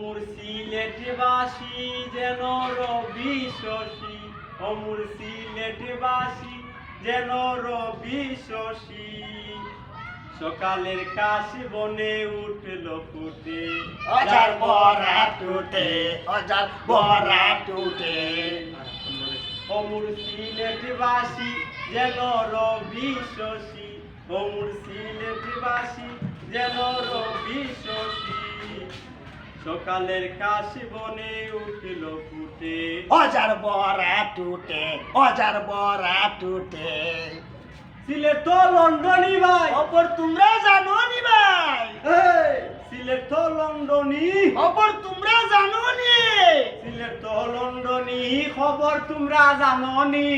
অমর সিলেটবাসী যেন রবি শশী, অমর সিলেটবাসী যেন রবি শশী। সকালের কাশ বনে উঠল ফুটে, অজার বরা টুটে, অজার বরা টুটে। অমর সিলেটবাসী যেন রবি শশী, অমর সিলেটবাসী যেন রবি শশী। সকালের কাশ বনে উঠল ফুটে, অজার বরা টুটে, অজার বরা টুটে। সিলেট তো লন্ডনী ভাই, খবর তোমরা জানো নি ভাই? এই, সিলেট তো লন্ডনী, খবর তোমরা জানো নি? সিলেট তো লন্ডনী, খবর তোমরা জানো নি?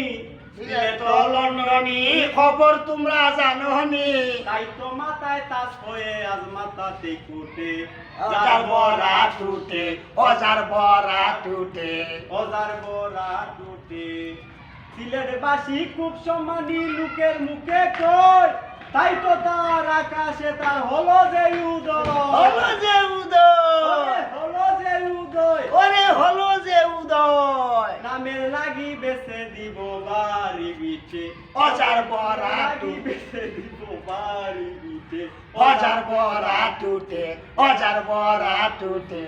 সিলেট তো লন্ডনী, খবর তোমরা জানো নি? তাই তো মাথায় তাস হয়ে আজ মাথাতে কুটে, Ozer Bora টুটে, Ozer Bora টুটে। Ozer Bora টুটে। সিলেটবাসী খুব সম্মানী লোকের মুখে কই, তাই তো তার আকাশে তার হলো যে উদয়, হলো যে উদয়, হলো যে উদয়। ওরে হলো যে উদয়। নামের লাগি বেছে দিব বাড়ি বিছে, অজার বরা লাগি টুটে, বেছে দিব বাড়ি বিছে। Ozer Bora টুটে, Ozer Bora টুটে।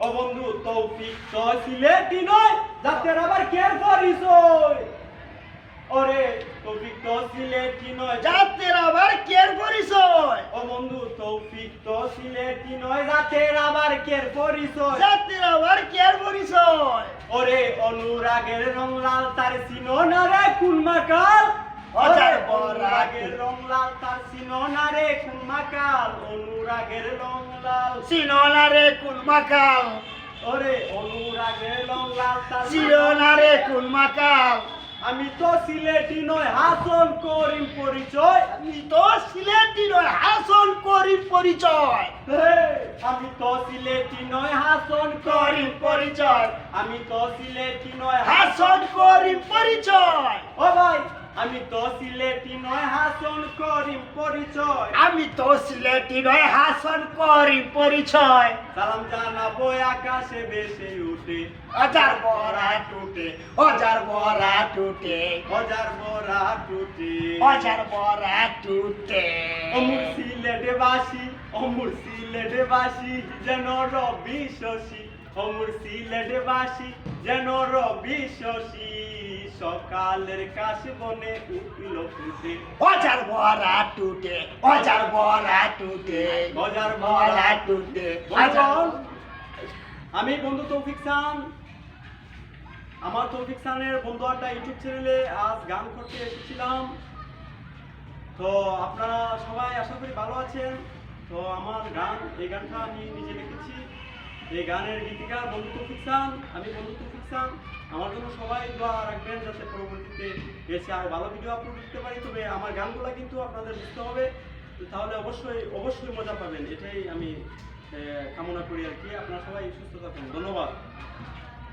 ও বন্ধু তৌফিক তো সিলেটি নয়, জাতের আবার কেয়ার পরিচয়। ওরে তৌফিক তো সিলেটি নয়, জাতের আবার কের পরিচয়। ও বন্ধু তৌফিক তো সিলেটি নয়, জাতের আবার কেয়ার পরিচয়। জাতের আবার কের পরিচয়। ওরে অনুরাগের রং লাল তার চিনো না রে কোন মাকাল, অজার ওরে, বরা অনুরাগের রং লাল তার চিনো না রে কোন মাকাল, অনুরাগের রং লাল। চিনোনা রে কোন মাকাল, ওরে অনুরাগের রং লাল তার চিনোনা রে কোন মাকাল। আমি তো সিলেটি নয়, হাসন করিম পরিচয়। আমি তো সিলেটি নয়, হাসন করিম পরিচয়। হে, আমি তো সিলেটি নয়, হাসন করিম করিম পরিচয়, আমি তো সিলেটি নয়, হাসন করিম পরিচয়। ও ভাই আমি তো সিলেটি নয়, হাসন করিম পরিচয়। আমি তো সিলেটি নয়, হাসন করিম পরিচয়। সালাম জানাবো আকাশে ভেসে উঠে, Ozer Bora টুটে, Ozer Bora টুটে, Ozer Bora টুটে। Ozer Bora টুটে। অমর সিলেটবাসী, অমর সিলেটবাসী যেন রবি শশী, অমর সিলেটবাসী যেন রবি শশী। সকালের কাশ বনে উঠল ফুটে, Ozer Bora টুটে, Ozer Bora টুটে, Ozer Bora টুটে। বন্ধুগণ, আমি বন্ধু তৌফিক খান, আমার তৌফিক খানের বন্ধু আড্ডা ইউটিউব চ্যানেলে আজ গান করতে এসেছিলাম। তো আপনারা সবাই আশা করি ভালো আছেন। তো আমার গান, এই গানটা আমি নিজে লিখেছি। এই গানের গীতিকার বন্ধু তৌফিক খান, আমি বন্ধু তৌফিক খান। আমার জন্য সবাই দোয়া রাখবেন যাতে পরবর্তীতে এসে আরো ভালো ভিডিও আপলোড করতে পারি। তবে আমার গানগুলো কিন্তু আপনাদের বুঝতে হবে, তো তাহলে অবশ্যই অবশ্যই মজা পাবেন, এটাই আমি কামনা করি আর কি। আপনারা সবাই সুস্থ থাকুন, ধন্যবাদ।